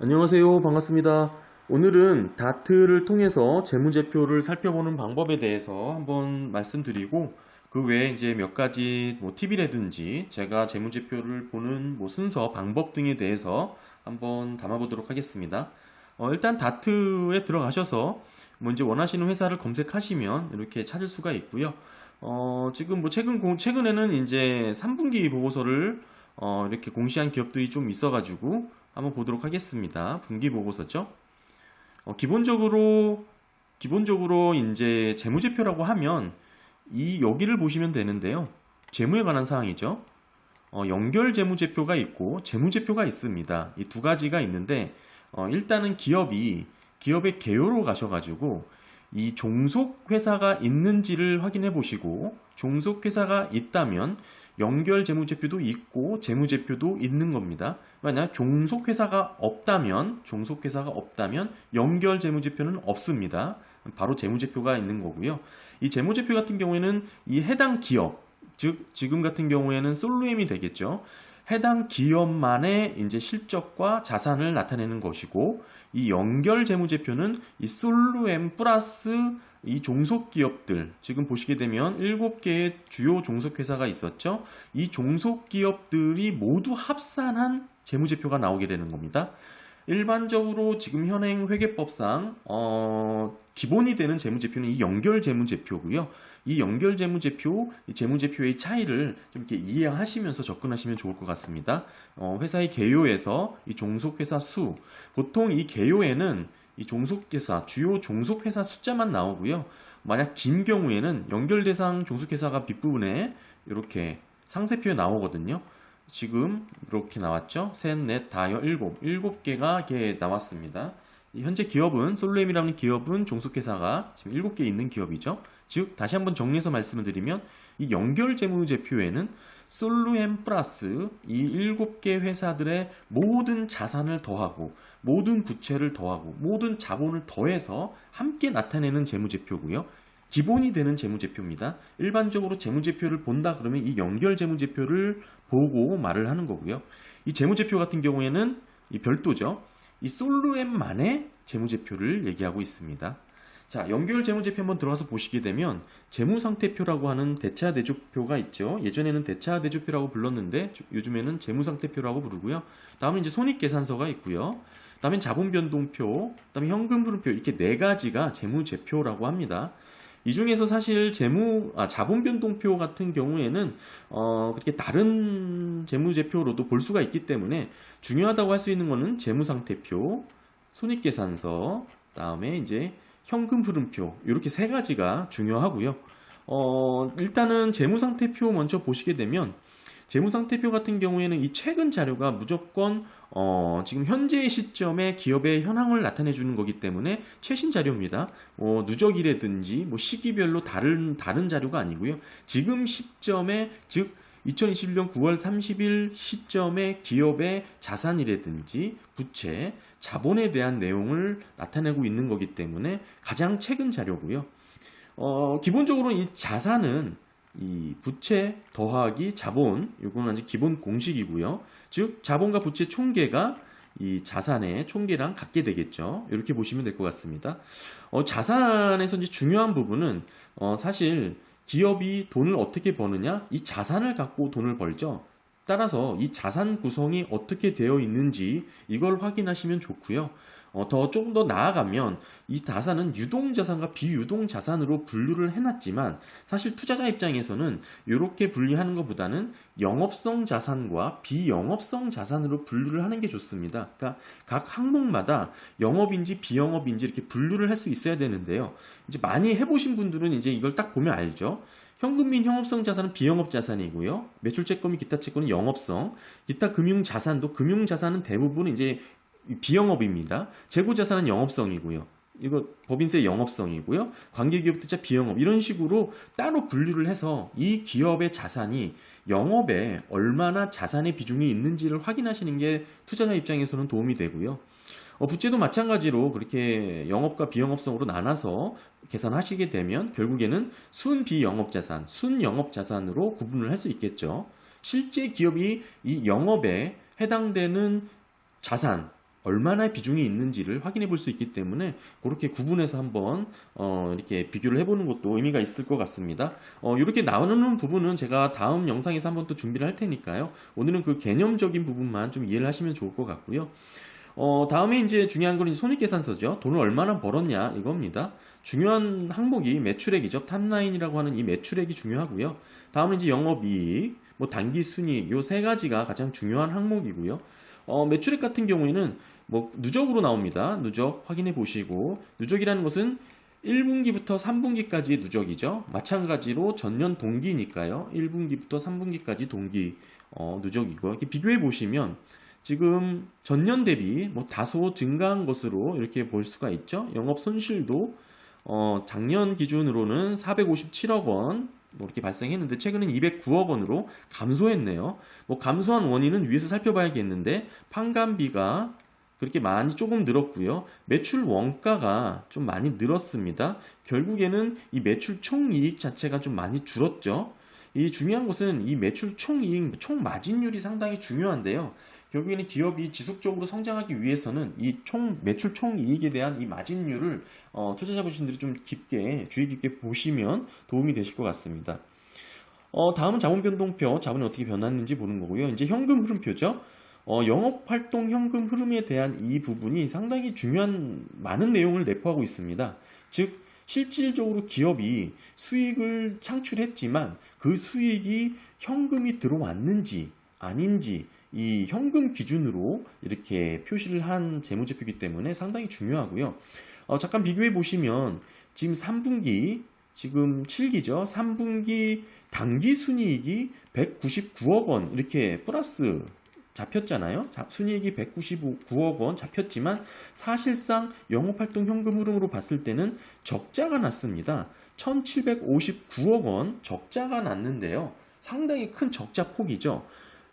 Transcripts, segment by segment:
안녕하세요. 반갑습니다. 오늘은 다트를 통해서 재무제표를 살펴보는 방법에 대해서 한번 말씀드리고, 그 외에 이제 몇 가지 팁이라든지 제가 재무제표를 보는 순서, 방법 등에 대해서 한번 담아보도록 하겠습니다. 일단 다트에 들어가셔서 이제 원하시는 회사를 검색하시면 이렇게 찾을 수가 있고요. 지금 최근에는 이제 3분기 보고서를 이렇게 공시한 기업들이 좀 있어가지고 한번 보도록 하겠습니다. 분기 보고서죠. 기본적으로 이제 재무제표라고 하면 여기를 보시면 되는데요. 재무에 관한 사항이죠. 연결 재무제표가 있고 재무제표가 있습니다. 이 두 가지가 있는데, 일단은 기업의 개요로 가셔가지고 이 종속 회사가 있는지를 확인해 보시고, 종속 회사가 있다면 연결 재무제표도 있고 재무제표도 있는 겁니다. 만약 종속 회사가 없다면 연결 재무제표는 없습니다. 바로 재무제표가 있는 거고요. 이 재무제표 같은 경우에는 이 해당 기업, 즉 지금 같은 경우에는 솔루엠이 되겠죠. 해당 기업만의 이제 실적과 자산을 나타내는 것이고, 이 연결 재무제표는 이 솔루엠 플러스 이 종속기업들, 지금 보시게 되면 7개의 주요 종속회사가 있었죠. 이 종속기업들이 모두 합산한 재무제표가 나오게 되는 겁니다. 일반적으로 지금 현행 회계법상 기본이 되는 재무제표는 이 연결 재무제표고요. 이 연결 재무제표, 이 재무제표의 차이를 좀 이렇게 이해하시면서 접근하시면 좋을 것 같습니다. 회사의 개요에서 이 종속회사 수, 보통 이 개요에는 이 종속회사, 주요 종속회사 숫자만 나오고요. 만약 긴 경우에는 연결대상 종속회사가 뒷부분에 이렇게 상세표에 나오거든요. 지금 이렇게 나왔죠. 셋, 넷, 다여, 일곱 개가 이렇게 나왔습니다. 현재 기업은, 솔루엠이라는 기업은 종속회사가 지금 7개 있는 기업이죠. 즉 다시 한번 정리해서 말씀을 드리면, 이 연결 재무제표에는 솔루엠 플러스 이 7개 회사들의 모든 자산을 더하고 모든 부채를 더하고 모든 자본을 더해서 함께 나타내는 재무제표고요. 기본이 되는 재무제표입니다. 일반적으로 재무제표를 본다 그러면 이 연결 재무제표를 보고 말을 하는 거고요. 이 재무제표 같은 경우에는 이 별도죠. 이 솔루엠만의 재무제표를 얘기하고 있습니다. 자, 연결 재무제표 한번 들어가서 보시게 되면 재무상태표라고 하는 대차대조표가 있죠. 예전에는 대차대조표라고 불렀는데 요즘에는 재무상태표라고 부르고요. 다음에 이제 손익계산서가 있고요. 다음에 자본변동표, 다음에 현금흐름표, 이렇게 네 가지가 재무제표라고 합니다. 이 중에서 사실 자본변동표 같은 경우에는 그렇게 다른 재무제표로도 볼 수가 있기 때문에 중요하다고 할 수 있는 거는 재무상태표, 손익계산서, 다음에 이제 현금흐름표, 이렇게 세 가지가 중요하고요. 일단은 재무상태표 먼저 보시게 되면, 재무상태표 같은 경우에는 이 최근 자료가 무조건 지금 현재 시점에 기업의 현황을 나타내 주는 거기 때문에 최신 자료입니다. 누적이라든지 시기별로 다른 자료가 아니고요. 지금 시점에, 즉 2021년 9월 30일 시점에 기업의 자산이라든지 부채, 자본에 대한 내용을 나타내고 있는 거기 때문에 가장 최근 자료고요. 기본적으로 이 자산은 이 부채 더하기 자본, 이거는 아주 기본 공식이고요. 즉 자본과 부채 총계가 이 자산의 총계랑 같게 되겠죠. 이렇게 보시면 될 것 같습니다. 자산에서 이제 중요한 부분은 사실 기업이 돈을 어떻게 버느냐, 이 자산을 갖고 돈을 벌죠. 따라서 이 자산 구성이 어떻게 되어 있는지 이걸 확인하시면 좋고요. 조금 더 나아가면 이 자산은 유동자산과 비유동자산으로 분류를 해놨지만, 사실 투자자 입장에서는 이렇게 분리하는 것보다는 영업성 자산과 비영업성 자산으로 분류를 하는 게 좋습니다. 그러니까 각 항목마다 영업인지 비영업인지 이렇게 분류를 할 수 있어야 되는데요. 이제 많이 해보신 분들은 이제 이걸 딱 보면 알죠. 현금 및 형업성 자산은 비영업 자산이고요. 매출채권 및 기타 채권은 영업성, 기타 금융자산도, 금융자산은 대부분 이제 비영업입니다. 재고자산은 영업성이고요. 이거 법인세 영업성이고요. 관계기업투자 비영업, 이런 식으로 따로 분류를 해서 이 기업의 자산이 영업에 얼마나 자산의 비중이 있는지를 확인하시는 게 투자자 입장에서는 도움이 되고요. 부채도 마찬가지로 그렇게 영업과 비영업성으로 나눠서 계산하시게 되면 결국에는 순비영업자산, 순영업자산으로 구분을 할 수 있겠죠. 실제 기업이 이 영업에 해당되는 자산, 얼마나 비중이 있는지를 확인해 볼 수 있기 때문에 그렇게 구분해서 한번 이렇게 비교를 해보는 것도 의미가 있을 것 같습니다. 이렇게 나오는 부분은 제가 다음 영상에서 한번 또 준비를 할 테니까요. 오늘은 그 개념적인 부분만 좀 이해를 하시면 좋을 것 같고요. 다음에 이제 중요한 건 손익계산서죠. 돈을 얼마나 벌었냐 이겁니다. 중요한 항목이 매출액이죠. 탑라인이라고 하는 이 매출액이 중요하고요. 다음은 이제 영업이익, 뭐 단기순이익 요 세 가지가 가장 중요한 항목이고요. 매출액 같은 경우에는 뭐 누적으로 나옵니다. 누적 확인해 보시고 누적이라는 것은 1분기부터 3분기까지 누적이죠. 마찬가지로 전년 동기니까요. 1분기부터 3분기까지 동기 누적이고요. 이렇게 비교해 보시면 지금 전년 대비 뭐 다소 증가한 것으로 이렇게 볼 수가 있죠. 영업 손실도 작년 기준으로는 457억 원 뭐 이렇게 발생했는데 최근엔 209억 원으로 감소했네요. 뭐 감소한 원인은 위에서 살펴봐야겠는데 판관비가 그렇게 많이 조금 늘었고요. 매출 원가가 좀 많이 늘었습니다. 결국에는 이 매출 총이익 자체가 좀 많이 줄었죠. 이 중요한 것은 이 매출 총이익, 총마진율이 상당히 중요한데요. 결국에는 기업이 지속적으로 성장하기 위해서는 이 매출 총이익에 대한 이 마진율을 투자자분들이 좀 깊게, 주의 깊게 보시면 도움이 되실 것 같습니다. 다음은 자본변동표, 자본이 어떻게 변했는지 보는 거고요. 이제 현금 흐름표죠. 영업활동 현금 흐름에 대한 이 부분이 상당히 중요한 많은 내용을 내포하고 있습니다. 즉, 실질적으로 기업이 수익을 창출했지만 그 수익이 현금이 들어왔는지 아닌지 이 현금 기준으로 이렇게 표시를 한 재무제표이기 때문에 상당히 중요하고요. 잠깐 비교해 보시면 지금 3분기 지금 7기죠. 3분기 당기순이익이 199억 원 이렇게 플러스 잡혔잖아요. 순이익이 199억 원 잡혔지만 사실상 영업활동 현금 흐름으로 봤을 때는 적자가 났습니다. 1759억 원 적자가 났는데요. 상당히 큰 적자 폭이죠.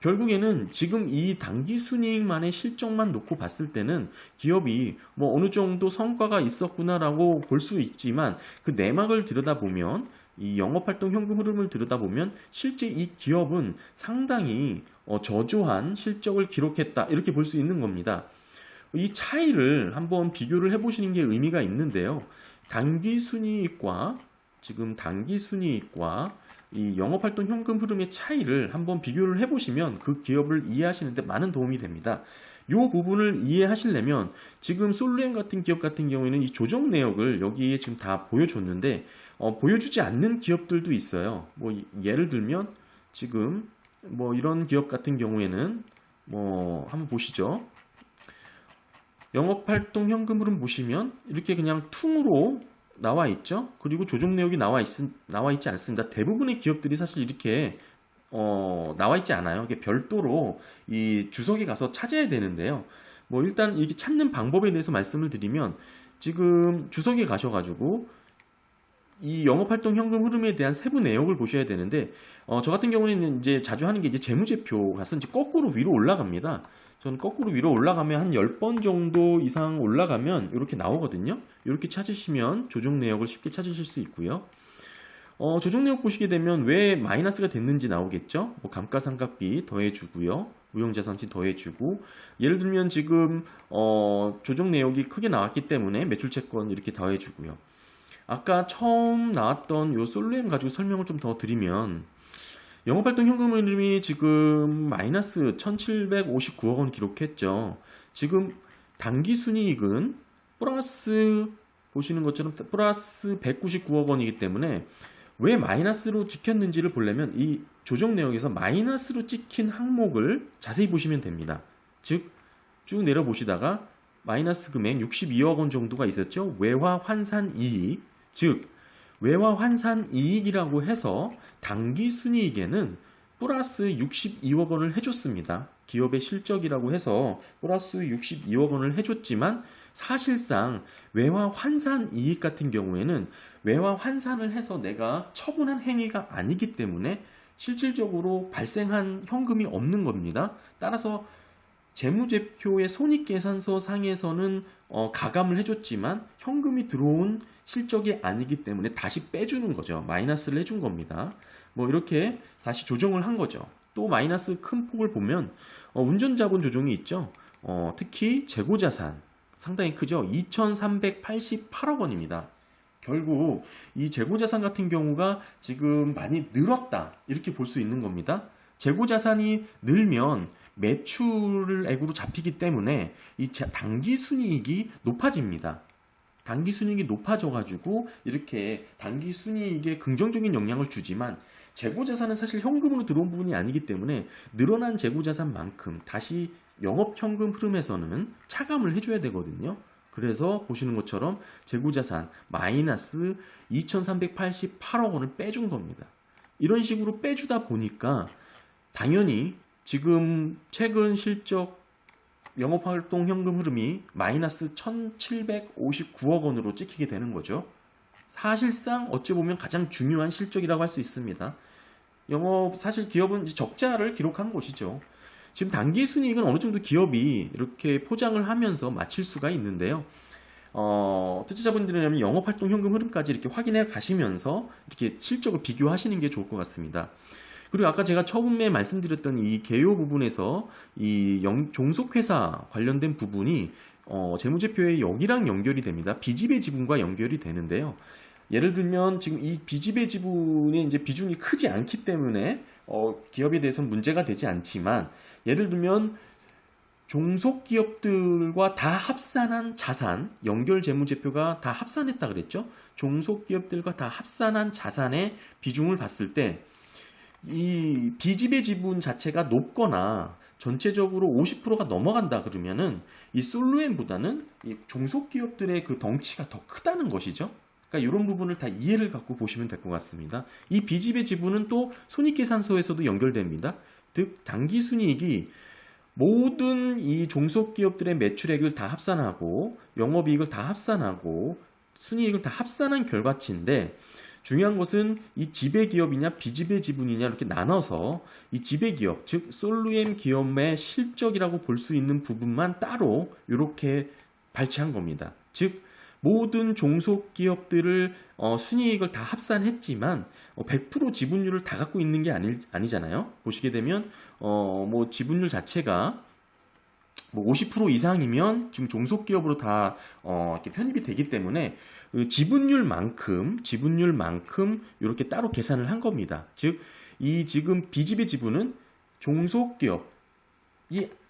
결국에는 지금 이 당기순이익만의 실적만 놓고 봤을 때는 기업이 뭐 어느 정도 성과가 있었구나라고 볼 수 있지만 그 내막을 들여다보면 이 영업활동 현금 흐름을 들여다보면 실제 이 기업은 상당히 저조한 실적을 기록했다 이렇게 볼 수 있는 겁니다. 이 차이를 한번 비교를 해보시는 게 의미가 있는데요. 당기순이익과 지금 당기순이익과 이 영업활동 현금 흐름의 차이를 한번 비교를 해보시면 그 기업을 이해하시는데 많은 도움이 됩니다. 이 부분을 이해하시려면 지금 솔루엠 같은 기업 같은 경우에는 이 조정 내역을 여기에 지금 다 보여줬는데 보여주지 않는 기업들도 있어요. 뭐 예를 들면 지금 뭐 이런 기업 같은 경우에는 뭐 한번 보시죠. 영업활동 현금 흐름 보시면 이렇게 그냥 퉁으로 나와 있죠. 그리고 조정 내역이 나와 있지 않습니다. 대부분의 기업들이 사실 이렇게 나와 있지 않아요. 이게 별도로 이 주석에 가서 찾아야 되는데요. 뭐 일단 이렇게 찾는 방법에 대해서 말씀을 드리면 지금 주석에 가셔가지고 이 영업활동 현금 흐름에 대한 세부 내역을 보셔야 되는데 저 같은 경우에는 이제 자주 하는 게 이제 재무제표 가서 이제 거꾸로 위로 올라갑니다. 저는 거꾸로 위로 올라가면 한 10번 정도 이상 올라가면 이렇게 나오거든요. 이렇게 찾으시면 조정 내역을 쉽게 찾으실 수 있고요. 조정 내역 보시게 되면 왜 마이너스가 됐는지 나오겠죠. 뭐 감가상각비 더해주고요. 무형자산치 더해주고 예를 들면 지금 조정 내역이 크게 나왔기 때문에 매출채권 이렇게 더해주고요. 아까 처음 나왔던 요 솔루엠 가지고 설명을 좀 더 드리면 영업활동 현금 흐름이 지금 마이너스 1759억 원 기록했죠. 지금 당기순이익은 플러스 보시는 것처럼 플러스 199억 원이기 때문에 왜 마이너스로 찍혔는지를 보려면 이 조정 내역에서 마이너스로 찍힌 항목을 자세히 보시면 됩니다. 즉 쭉 내려보시다가 마이너스 금액 62억 원 정도가 있었죠. 외화 환산 이익, 즉 외화 환산 이익이라고 해서 당기순이익에는 플러스 62억 원을 해줬습니다. 기업의 실적이라고 해서 플러스 62억 원을 해줬지만 사실상 외화 환산 이익 같은 경우에는 외화 환산을 해서 내가 처분한 행위가 아니기 때문에 실질적으로 발생한 현금이 없는 겁니다. 따라서 재무제표의 손익계산서 상에서는 가감을 해줬지만 현금이 들어온 실적이 아니기 때문에 다시 빼주는 거죠. 마이너스를 해준 겁니다. 뭐 이렇게 다시 조정을 한 거죠. 또 마이너스 큰 폭을 보면 운전자본 조정이 있죠. 특히 재고자산 상당히 크죠. 2,388억 원입니다. 결국 이 재고자산 같은 경우가 지금 많이 늘었다 이렇게 볼 수 있는 겁니다. 재고자산이 늘면 매출액으로 잡히기 때문에 이 당기순이익이 높아집니다. 당기순이익이 높아져가지고 이렇게 당기순이익에 긍정적인 영향을 주지만 재고자산은 사실 현금으로 들어온 부분이 아니기 때문에 늘어난 재고자산만큼 다시 영업현금 흐름에서는 차감을 해줘야 되거든요. 그래서 보시는 것처럼 재고자산 마이너스 2,388억 원을 빼준 겁니다. 이런 식으로 빼주다 보니까 당연히 지금 최근 실적 영업활동 현금 흐름이 마이너스 1,759억 원으로 찍히게 되는 거죠. 사실상 어찌 보면 가장 중요한 실적이라고 할 수 있습니다. 사실 기업은 적자를 기록한 것이죠. 지금 당기순이익은 어느 정도 기업이 이렇게 포장을 하면서 마칠 수가 있는데요. 투자자분들이라면 영업활동 현금 흐름까지 이렇게 확인해 가시면서 이렇게 실적을 비교하시는 게 좋을 것 같습니다. 그리고 아까 제가 처음에 말씀드렸던 이 개요 부분에서 이 종속회사 관련된 부분이 재무제표에 여기랑 연결이 됩니다. 비지배 지분과 연결이 되는데요. 예를 들면 지금 이 비지배 지분의 이제 비중이 크지 않기 때문에 기업에 대해서는 문제가 되지 않지만 예를 들면 종속기업들과 다 합산한 자산, 연결 재무제표가 다 합산했다 그랬죠? 종속기업들과 다 합산한 자산의 비중을 봤을 때 이 비지배 지분 자체가 높거나 전체적으로 50%가 넘어간다 그러면은 이 솔루엔보다는 이 종속기업들의 그 덩치가 더 크다는 것이죠. 그러니까 이런 부분을 다 이해를 갖고 보시면 될 것 같습니다. 이 비지배 지분은 또 손익계산서에서도 연결됩니다. 즉 당기순이익이 모든 이 종속기업들의 매출액을 다 합산하고 영업이익을 다 합산하고 순이익을 다 합산한 결과치인데 중요한 것은 이 지배기업이냐 비지배 지분이냐 이렇게 나눠서 이 지배기업 즉 솔루엠 기업의 실적이라고 볼 수 있는 부분만 따로 이렇게 발췌한 겁니다. 즉 모든 종속기업들을 순이익을 다 합산했지만 100% 지분율을 다 갖고 있는 게 아니잖아요. 보시게 되면 뭐 지분율 자체가 뭐 50% 이상이면 지금 종속기업으로 다 이렇게 편입이 되기 때문에 그 지분율만큼 이렇게 따로 계산을 한 겁니다. 즉 이 지금 비지배 지분은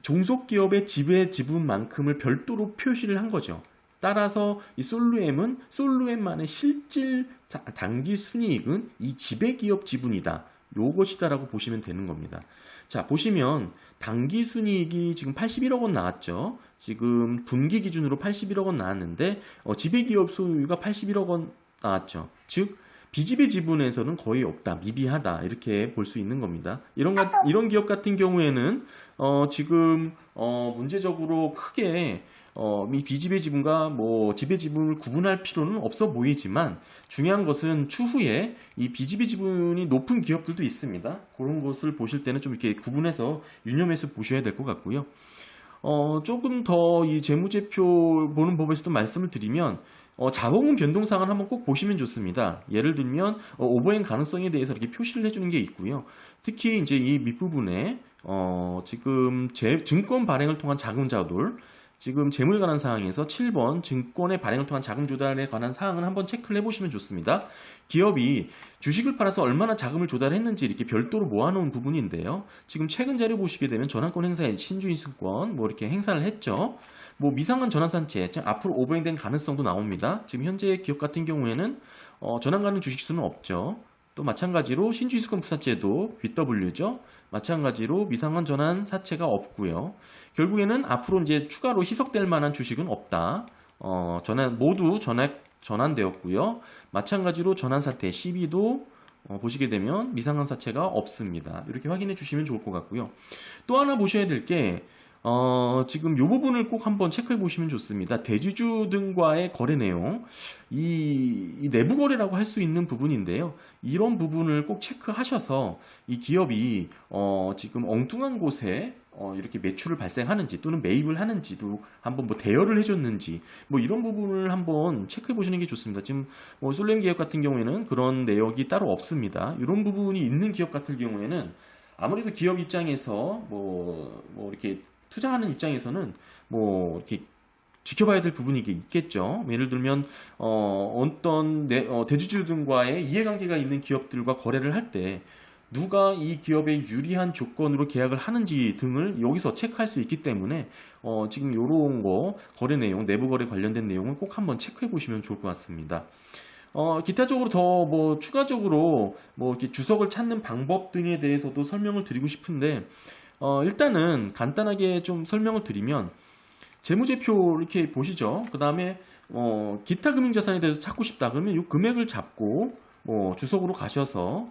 종속기업의 지배 지분만큼을 별도로 표시를 한 거죠. 따라서 이 솔루엠은 솔루엠만의 실질 당기 순이익은 이 지배기업 지분이다. 요것이다라고 보시면 되는 겁니다. 자, 보시면 당기 순이익이 지금 81억 원 나왔죠. 지금 분기 기준으로 81억 원 나왔는데 지배기업 소유가 81억 원 나왔죠. 즉 비지배 지분에서는 거의 없다, 미비하다 이렇게 볼 수 있는 겁니다. 이런 기업 같은 경우에는 지금 문제적으로 크게 이 비지배 지분과 뭐 지배 지분을 구분할 필요는 없어 보이지만 중요한 것은 추후에 이 비지배 지분이 높은 기업들도 있습니다. 그런 것을 보실 때는 좀 이렇게 구분해서 유념해서 보셔야 될 것 같고요. 조금 더 이 재무제표 보는 법에서도 말씀을 드리면 자본금 변동사항을 한번 꼭 보시면 좋습니다. 예를 들면 오버행 가능성에 대해서 이렇게 표시를 해주는 게 있고요. 특히 이제 이 밑부분에 지금 증권 발행을 통한 자금 조달, 지금 재무에 관한 사항에서 7번 증권의 발행을 통한 자금 조달에 관한 사항을 한번 체크를 해보시면 좋습니다. 기업이 주식을 팔아서 얼마나 자금을 조달했는지 이렇게 별도로 모아놓은 부분인데요. 지금 최근 자료 보시게 되면 전환권 행사에 신주인수권 뭐 이렇게 행사를 했죠. 뭐 미상한 전환산채 앞으로 오버행된 가능성도 나옵니다. 지금 현재 기업 같은 경우에는 전환 가능 주식수는 없죠. 또 마찬가지로 신주인수권 부사채도 BW죠. 마찬가지로 미상한 전환 사채가 없고요. 결국에는 앞으로 이제 추가로 희석될 만한 주식은 없다. 모두 전환되었고요. 마찬가지로 전환사태 12도 보시게 되면 미상한 사채가 없습니다. 이렇게 확인해 주시면 좋을 것 같고요. 또 하나 보셔야 될 게 지금 이 부분을 꼭 한번 체크해 보시면 좋습니다. 대주주 등과의 거래 내용, 이 내부 거래라고 할 수 있는 부분인데요. 이런 부분을 꼭 체크하셔서 이 기업이 지금 엉뚱한 곳에 이렇게 매출을 발생하는지 또는 매입을 하는지도 한번 뭐 대여를 해줬는지 뭐 이런 부분을 한번 체크해 보시는 게 좋습니다. 지금 뭐 솔렘 기업 같은 경우에는 그런 내역이 따로 없습니다. 이런 부분이 있는 기업 같은 경우에는 아무래도 기업 입장에서 뭐 이렇게 투자하는 입장에서는 뭐 이렇게 지켜봐야 될 부분이 있겠죠. 예를 들면 어떤 대주주 등과의 이해관계가 있는 기업들과 거래를 할 때 누가 이 기업에 유리한 조건으로 계약을 하는지 등을 여기서 체크할 수 있기 때문에 지금 이런 거 거래 내용, 내부 거래 관련된 내용을 꼭 한번 체크해 보시면 좋을 것 같습니다. 기타적으로 더 뭐 추가적으로 뭐 이렇게 주석을 찾는 방법 등에 대해서도 설명을 드리고 싶은데 일단은 간단하게 좀 설명을 드리면 재무제표 이렇게 보시죠. 그 다음에 기타 금융자산에 대해서 찾고 싶다 그러면 이 금액을 잡고 뭐 주석으로 가셔서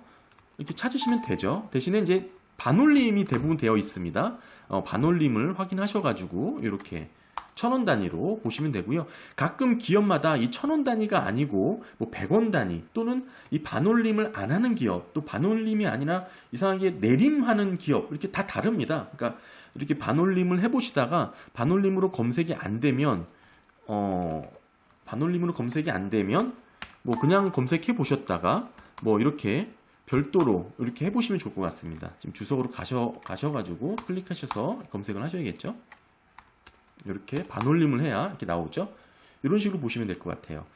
이렇게 찾으시면 되죠. 대신에 이제 반올림이 대부분 되어 있습니다. 반올림을 확인하셔가지고 이렇게 1,000원 단위로 보시면 되고요. 가끔 기업마다 이 1,000원 단위가 아니고 뭐 100원 단위 또는 이 반올림을 안 하는 기업, 또 반올림이 아니라 이상하게 내림하는 기업 이렇게 다 다릅니다. 그러니까 이렇게 반올림을 해보시다가 반올림으로 검색이 안 되면 뭐 그냥 검색해 보셨다가 뭐 이렇게 별도로 이렇게 해보시면 좋을 것 같습니다. 지금 주석으로 가셔가지고 클릭하셔서 검색을 하셔야겠죠. 이렇게 반올림을 해야 이렇게 나오죠. 이런 식으로 보시면 될 것 같아요.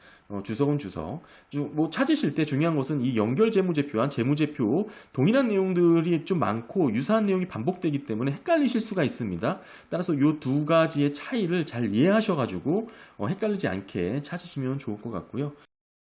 주석은 주석. 뭐 찾으실 때 중요한 것은 이 연결 재무제표와 재무제표 동일한 내용들이 좀 많고 유사한 내용이 반복되기 때문에 헷갈리실 수가 있습니다. 따라서 이 두 가지의 차이를 잘 이해하셔가지고 헷갈리지 않게 찾으시면 좋을 것 같고요.